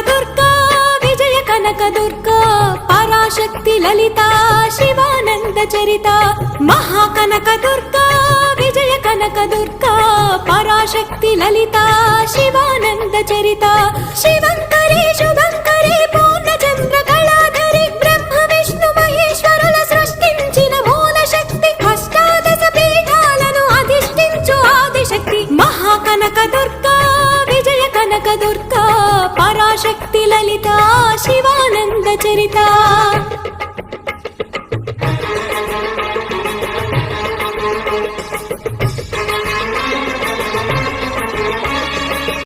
దుర్గా విజయ కనక దుర్గా పరాశక్తి లలిత శివానంద చరిత మహాకనక దుర్గా విజయ కనక దుర్గా పరాశక్తి లలిత శివానంద చరిత శివంకరి శుభంకరి పూర్ణచంద్ర కళాధరి బ్రహ్మ విష్ణు మహేశ్వరుల సృష్టించిన మూల శక్తి అష్టాదశ పీఠాలను అధిష్ఠించు ఆదిశక్తి మహాకనక దుర్గా విజయ కనక దుర్గా పరాశక్తి లలిత శివానంద చరిత